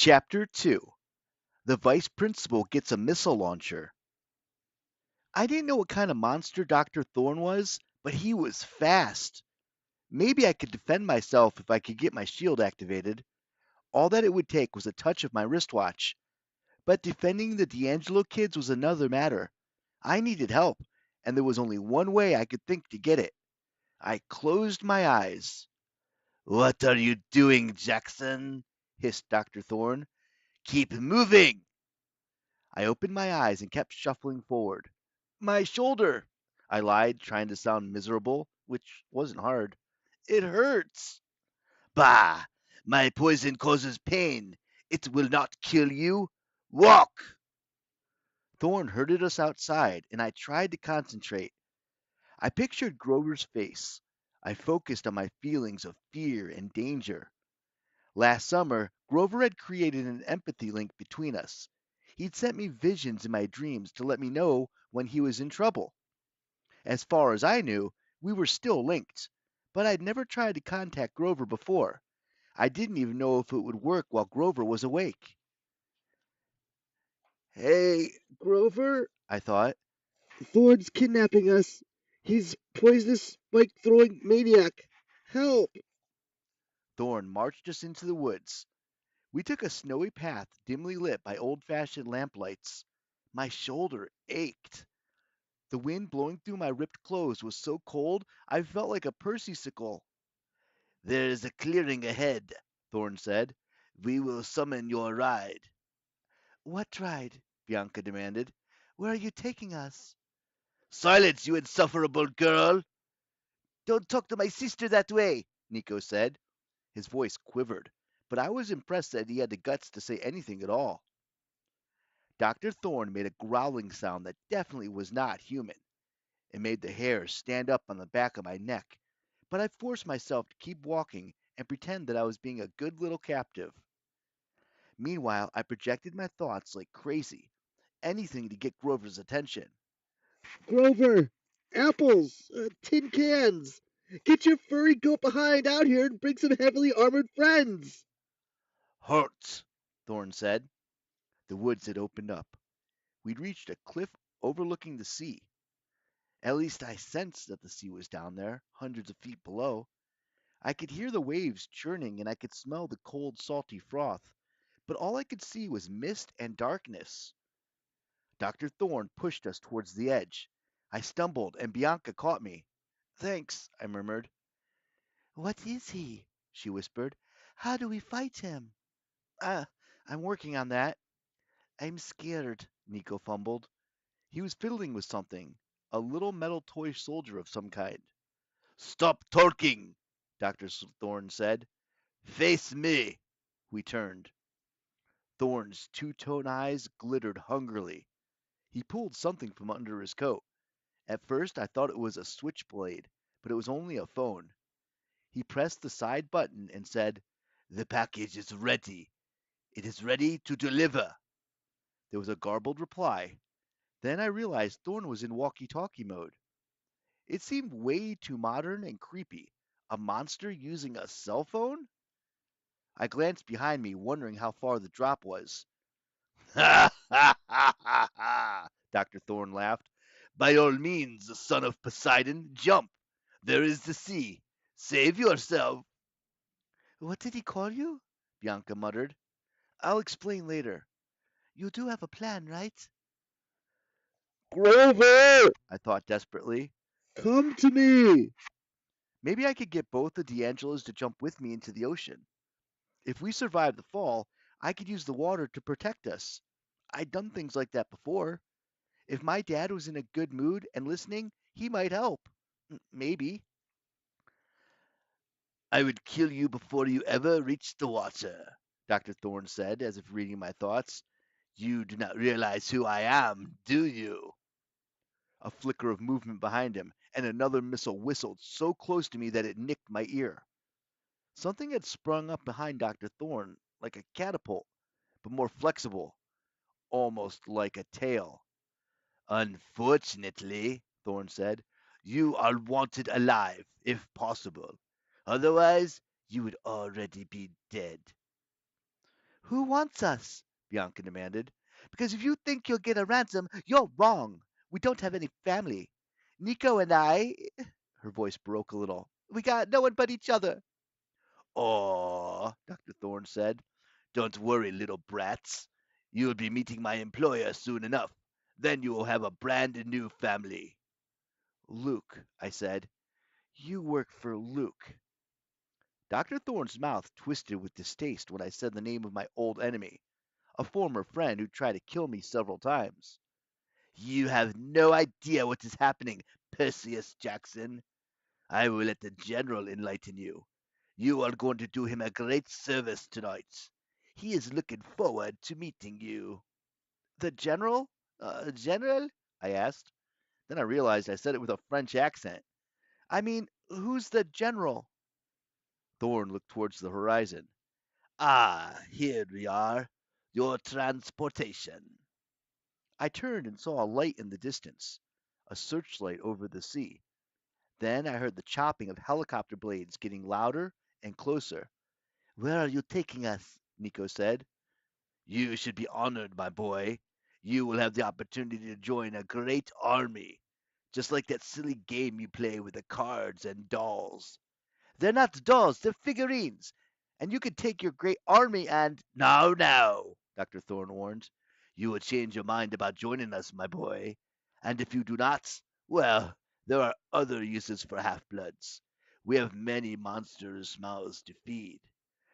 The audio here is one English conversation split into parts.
Chapter 2. The Vice Principal Gets a Missile Launcher. I didn't know what kind of monster Dr. Thorne was, but he was fast. Maybe I could defend myself if I could get my shield activated. All that it would take was a touch of my wristwatch. But defending the D'Angelo kids was another matter. I needed help, and there was only one way I could think to get it. I closed my eyes. "What are you doing, Jackson?" hissed Dr. Thorne. "Keep moving!" I opened my eyes and kept shuffling forward. "My shoulder!" I lied, trying to sound miserable, which wasn't hard. "It hurts." "Bah! My poison causes pain. It will not kill you. Walk!" Thorne herded us outside, and I tried to concentrate. I pictured Grover's face. I focused on my feelings of fear and danger. Last summer, Grover had created an empathy link between us. He'd sent me visions in my dreams to let me know when he was in trouble. As far as I knew, we were still linked, but I'd never tried to contact Grover before. I didn't even know if it would work while Grover was awake. "Hey, Grover," I thought. "Thorne's kidnapping us. He's poisonous spike throwing maniac. Help!" Thorne marched us into the woods. We took a snowy path dimly lit by old fashioned lamplights. My shoulder ached. The wind blowing through my ripped clothes was so cold I felt like a Percy-sicle. "There is a clearing ahead," Thorne said. "We will summon your ride." "What ride?" Bianca demanded. "Where are you taking us?" "Silence, you insufferable girl!" "Don't talk to my sister that way," Nico said. His voice quivered, but I was impressed that he had the guts to say anything at all. Dr. Thorne made a growling sound that definitely was not human. It made the hairs stand up on the back of my neck, but I forced myself to keep walking and pretend that I was being a good little captive. Meanwhile, I projected my thoughts like crazy, anything to get Grover's attention. "Grover! Apples! Tin cans! Get your furry goat behind out here and bring some heavily armored friends!" "Hurt," Thorne said. The woods had opened up. We'd reached a cliff overlooking the sea. At least I sensed that the sea was down there, hundreds of feet below. I could hear the waves churning and I could smell the cold, salty froth, but all I could see was mist and darkness. Dr. Thorne pushed us towards the edge. I stumbled and Bianca caught me. "Thanks," I murmured. "What is he?" she whispered. "How do we fight him?" "Ah, I'm working on that." "I'm scared," Nico fumbled. He was fiddling with something, a little metal toy soldier of some kind. "Stop talking," Dr. Thorne said. "Face me." We turned. Thorne's two-tone eyes glittered hungrily. He pulled something from under his coat. At first I thought it was a switchblade, but it was only a phone. He pressed the side button and said, "The package is ready. It is ready to deliver." There was a garbled reply. Then I realized Thorne was in walkie-talkie mode. It seemed way too modern and creepy. A monster using a cell phone? I glanced behind me, wondering how far the drop was. "Ha ha ha ha ha!" Dr. Thorne laughed. "By all means, son of Poseidon, jump! There is the sea. Save yourself." "What did he call you?" Bianca muttered. "I'll explain later. You do have a plan, right?" "Grover!" I thought desperately. "Come to me!" Maybe I could get both the D'Angelos to jump with me into the ocean. If we survived the fall, I could use the water to protect us. I'd done things like that before. If my dad was in a good mood and listening, he might help. Maybe. "I would kill you before you ever reached the water," Dr. Thorne said, as if reading my thoughts. "You do not realize who I am, do you?" A flicker of movement behind him, and another missile whistled so close to me that it nicked my ear. Something had sprung up behind Dr. Thorne, like a catapult, but more flexible, almost like a tail. "Unfortunately," Thorne said, "you are wanted alive, if possible. Otherwise, you would already be dead." Who wants us? Bianca demanded. Because if you think you'll get a ransom, you're wrong. We don't have any family. Nico and I. Her voice broke a little. We got no one but each other. Oh, Dr. Thorne said. Don't worry, little brats. You'll be meeting my employer soon enough. Then you will have a brand new family. Luke, I said. You work for Luke. Dr. Thorne's mouth twisted with distaste when I said the name of my old enemy, a former friend who tried to kill me several times. You have no idea what is happening, Perseus Jackson. I will let the general enlighten you. You are going to do him a great service tonight. He is looking forward to meeting you. The general? General? I asked. Then I realized I said it with a French accent. I mean, who's the general? Thorne looked towards the horizon. Ah, here we are. Your transportation. I turned and saw a light in the distance, a searchlight over the sea. Then I heard the chopping of helicopter blades getting louder and closer. Where are you taking us? Nico said. You should be honored, my boy. You will have the opportunity to join a great army, just like that silly game you play with the cards and dolls. They're not dolls, they're figurines. And you could take your great army and. Now, now, Dr. Thorne warned. You will change your mind about joining us, my boy. And if you do not, well, there are other uses for half bloods. We have many monsters' mouths to feed.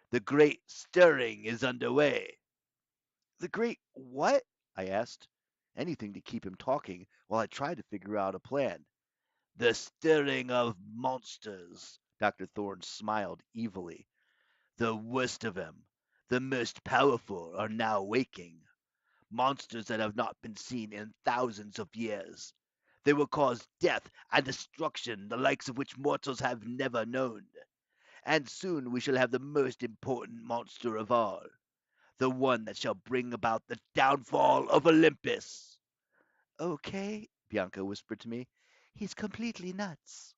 The great stirring is underway. The great what? I asked. Anything to keep him talking while I tried to figure out a plan. The stirring of monsters. Dr. Thorne smiled evilly. The worst of them, the most powerful, are now waking. Monsters that have not been seen in thousands of years. They will cause death and destruction, the likes of which mortals have never known. And soon we shall have the most important monster of all, the one that shall bring about the downfall of Olympus. Okay, Bianca whispered to me. He's completely nuts.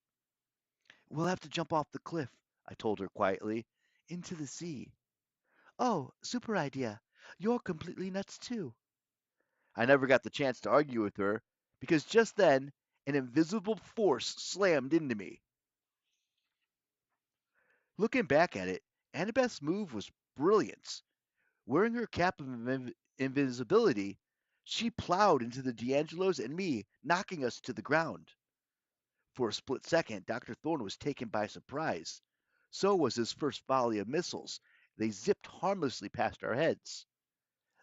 We'll have to jump off the cliff, I told her quietly, into the sea. Oh, super idea. You're completely nuts too. I never got the chance to argue with her because just then an invisible force slammed into me. Looking back at it, Annabeth's move was brilliant. Wearing her cap of invisibility, she plowed into the D'Angelos and me, knocking us to the ground. For a split second, Dr. Thorne was taken by surprise. So was his first volley of missiles. They zipped harmlessly past our heads.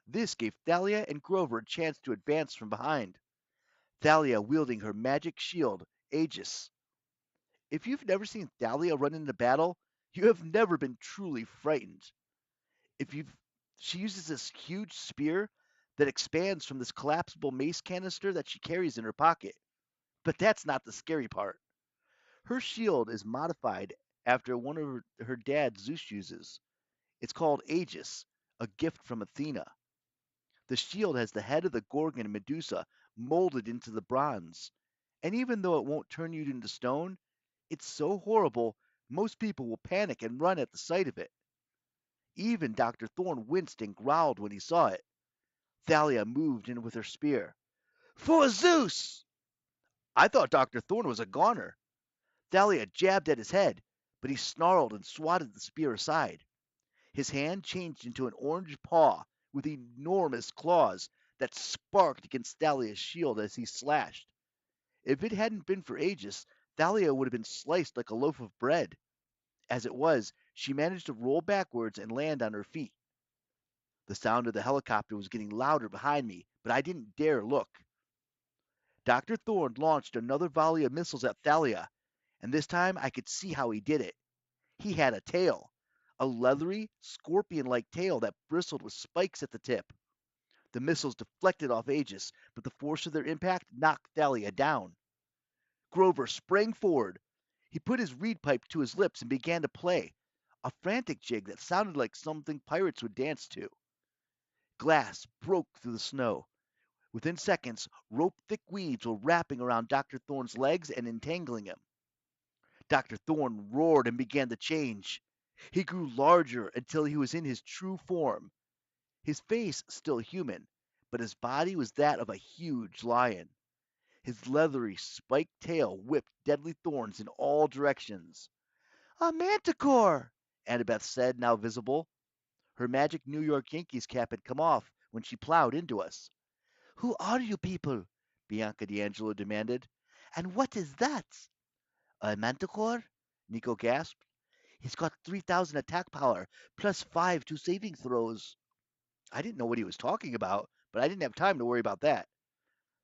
This gave Thalia and Grover a chance to advance from behind, Thalia wielding her magic shield, Aegis. If you've never seen Thalia run into battle, you have never been truly frightened. If you've She uses this huge spear that expands from this collapsible mace canister that she carries in her pocket. But that's not the scary part. Her shield is modified after one of her dad Zeus uses. It's called Aegis, a gift from Athena. The shield has the head of the Gorgon and Medusa molded into the bronze. And even though it won't turn you into stone, it's so horrible most people will panic and run at the sight of it. Even Dr. Thorne winced and growled when he saw it. Thalia moved in with her spear. For Zeus! I thought Dr. Thorne was a goner. Thalia jabbed at his head, but he snarled and swatted the spear aside. His hand changed into an orange paw with enormous claws that sparked against Thalia's shield as he slashed. If it hadn't been for Aegis, Thalia would have been sliced like a loaf of bread. As it was, she managed to roll backwards and land on her feet. The sound of the helicopter was getting louder behind me, but I didn't dare look. Dr. Thorne launched another volley of missiles at Thalia, and this time I could see how he did it. He had a tail, a leathery, scorpion like tail that bristled with spikes at the tip. The missiles deflected off Aegis, but the force of their impact knocked Thalia down. Grover sprang forward. He put his reed pipe to his lips and began to play, a frantic jig that sounded like something pirates would dance to. Glass broke through the snow. Within seconds, rope-thick weeds were wrapping around Dr. Thorne's legs and entangling him. Dr. Thorne roared and began to change. He grew larger until he was in his true form. His face still human, but his body was that of a huge lion. His leathery, spiked tail whipped deadly thorns in all directions. "A manticore!" Annabeth said, now visible. Her magic New York Yankees cap had come off when she plowed into us. "Who are you people?" Bianca D'Angelo demanded. "And what is that?" "A manticore?" Nico gasped. "He's got 3,000 attack power, plus 5 to saving throws." I didn't know what he was talking about, but I didn't have time to worry about that.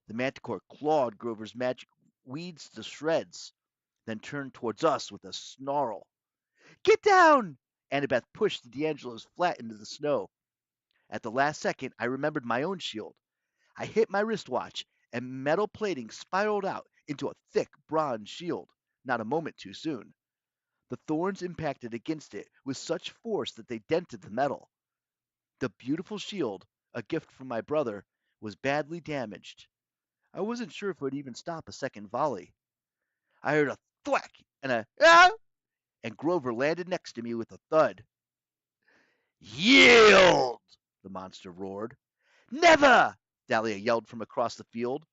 The manticore clawed Grover's magic weeds to shreds, then turned towards us with a snarl. "Get down!" Annabeth pushed the D'Angelos flat into the snow. At the last second, I remembered my own shield. I hit my wristwatch, and metal plating spiraled out into a thick bronze shield, not a moment too soon. The thorns impacted against it with such force that they dented the metal. The beautiful shield, a gift from my brother, was badly damaged. I wasn't sure if it would even stop a second volley. I heard a thwack and a ah, and Grover landed next to me with a thud. "Yield!" the monster roared. "Never!" Dahlia yelled from across the field.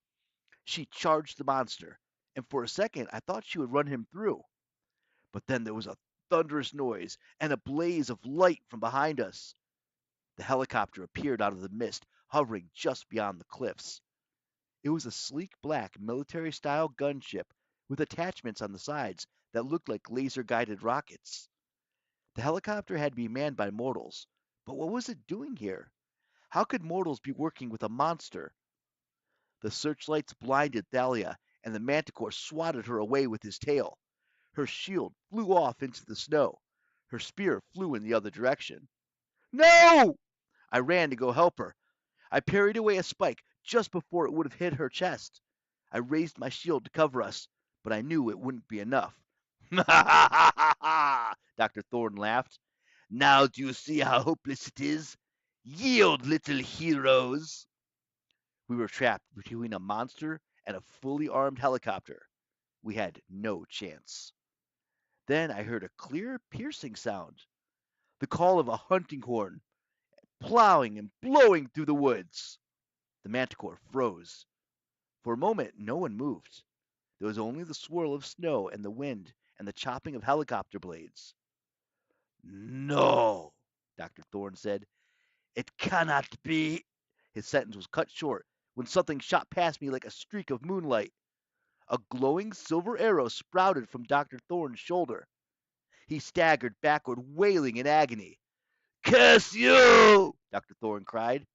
She charged the monster, and for a second I thought she would run him through. But then there was a thunderous noise and a blaze of light from behind us. The helicopter appeared out of the mist, hovering just beyond the cliffs. It was a sleek black military style gunship with attachments on the sides that looked like laser guided rockets. The helicopter had to be manned by mortals, but what was it doing here? How could mortals be working with a monster? The searchlights blinded Thalia, and the manticore swatted her away with his tail. Her shield flew off into the snow. Her spear flew in the other direction. "No!" I ran to go help her. I parried away a spike just before it would have hit her chest. I raised my shield to cover us, but I knew it wouldn't be enough. "Ha ha ha ha ha!" Dr. Thorne laughed. "Now do you see how hopeless it is? Yield, little heroes!" We were trapped between a monster and a fully armed helicopter. We had no chance. Then I heard a clear, piercing sound, the call of a hunting horn, plowing and blowing through the woods. The manticore froze. For a moment, no one moved. There was only the swirl of snow and the wind and the chopping of helicopter blades. "No," Dr. Thorne said. "It cannot be." His sentence was cut short when something shot past me like a streak of moonlight. A glowing silver arrow sprouted from Dr. Thorne's shoulder. He staggered backward, wailing in agony. "Curse you!" Dr. Thorne cried.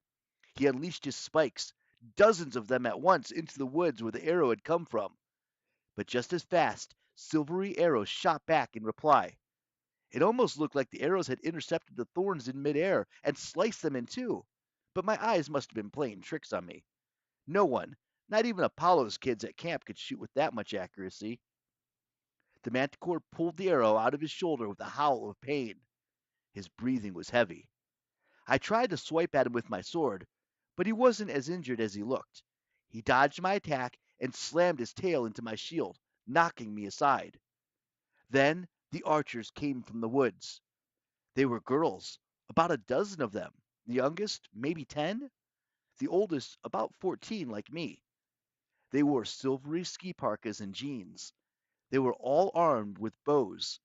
He unleashed his spikes, dozens of them at once, into the woods where the arrow had come from. But just as fast, silvery arrows shot back in reply. It almost looked like the arrows had intercepted the thorns in midair and sliced them in two. But my eyes must have been playing tricks on me. No one, not even Apollo's kids at camp, could shoot with that much accuracy. The manticore pulled the arrow out of his shoulder with a howl of pain. His breathing was heavy. I tried to swipe at him with my sword, but he wasn't as injured as he looked. He dodged my attack and slammed his tail into my shield, knocking me aside. Then the archers came from the woods. They were girls, about a dozen of them, the youngest maybe 10, the oldest about 14 like me. They wore silvery ski parkas and jeans. They were all armed with bows.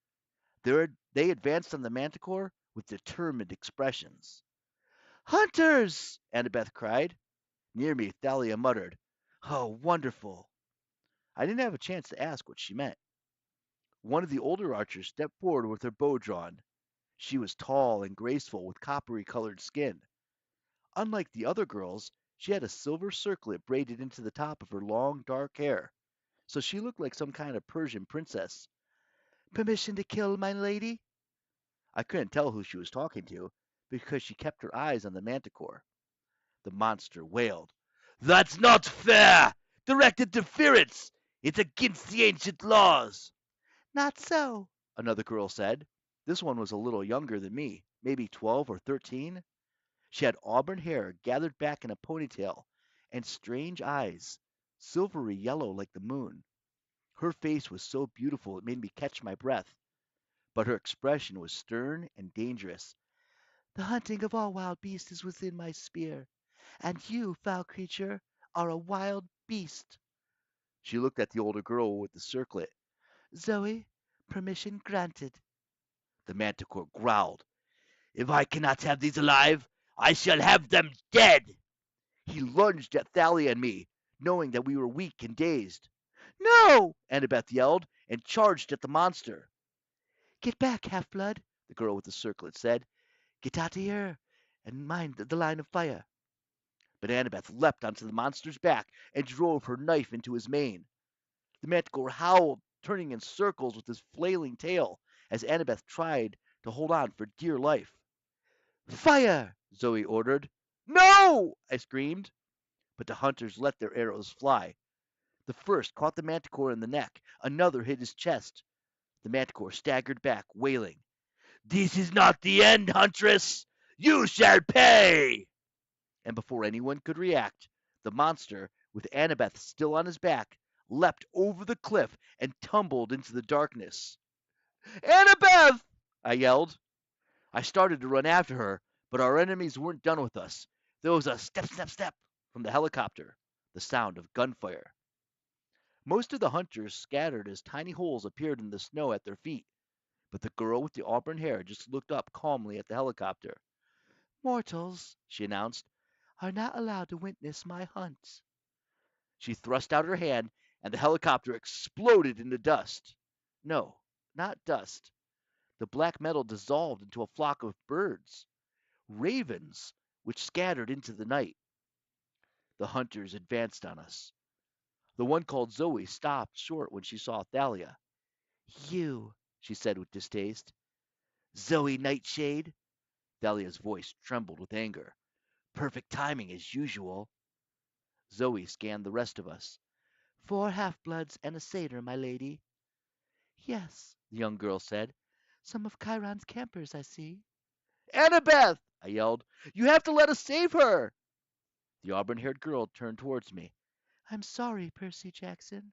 They advanced on the manticore with determined expressions. "Hunters!" Annabeth cried. Near me, Thalia muttered, "Oh, wonderful!" I didn't have a chance to ask what she meant. One of the older archers stepped forward with her bow drawn. She was tall and graceful with coppery colored skin. Unlike the other girls, she had a silver circlet braided into the top of her long, dark hair, so she looked like some kind of Persian princess. "Permission to kill, my lady?" I couldn't tell who she was talking to, because she kept her eyes on the manticore. The monster wailed. "That's not fair! Direct interference! It's against the ancient laws!" "Not so," another girl said. This one was a little younger than me, maybe 12 or 13. She had auburn hair gathered back in a ponytail and strange eyes, silvery yellow like the moon. Her face was so beautiful it made me catch my breath, but her expression was stern and dangerous. The hunting of all wild beasts is within my spear, and you, foul creature, are a wild beast. She looked at the older girl with the circlet. Zoe, permission granted. The manticore growled. If I cannot have these alive, I shall have them dead. He lunged at Thalia and me, knowing that we were weak and dazed. No! Annabeth yelled and charged at the monster. Get back, half-blood, the girl with the circlet said. Get out of here and mind the line of fire. But Annabeth leapt onto the monster's back and drove her knife into his mane. The manticore howled, turning in circles with his flailing tail as Annabeth tried to hold on for dear life. Fire! Zoe ordered. No! I screamed. But the hunters let their arrows fly. The first caught the manticore in the neck, another hit his chest. The manticore staggered back, wailing. This is not the end, huntress! You shall pay! And before anyone could react, the monster, with Annabeth still on his back, leapt over the cliff and tumbled into the darkness. Annabeth! I yelled. I started to run after her, but our enemies weren't done with us. There was a step, step, step from the helicopter, the sound of gunfire. Most of the hunters scattered as tiny holes appeared in the snow at their feet, but the girl with the auburn hair just looked up calmly at the helicopter. Mortals, she announced, are not allowed to witness my hunt. She thrust out her hand, and the helicopter exploded into dust. No, not dust. The black metal dissolved into a flock of birds, ravens, which scattered into the night. The hunters advanced on us. The one called Zoe stopped short when she saw Thalia. You, she said with distaste. Zoe Nightshade? Thalia's voice trembled with anger. Perfect timing as usual. Zoe scanned the rest of us. 4 half-bloods and a satyr, my lady. Yes, the young girl said. Some of Chiron's campers, I see. Annabeth! I yelled. You have to let us save her! The auburn-haired girl turned towards me. I'm sorry, Percy Jackson,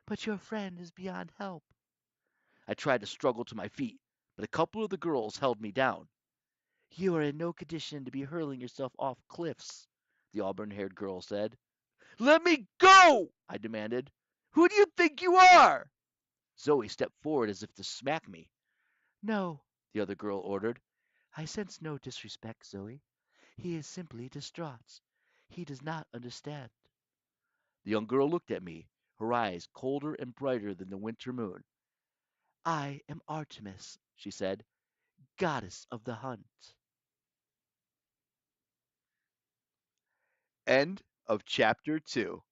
but your friend is beyond help. I tried to struggle to my feet, but a couple of the girls held me down. You are in no condition to be hurling yourself off cliffs, the auburn-haired girl said. Let me go! I demanded. Who do you think you are? Zoe stepped forward as if to smack me. No, the other girl ordered. I sense no disrespect, Zoe. He is simply distraught. He does not understand. The young girl looked at me, her eyes colder and brighter than the winter moon. I am Artemis, she said, goddess of the hunt. End of chapter 2.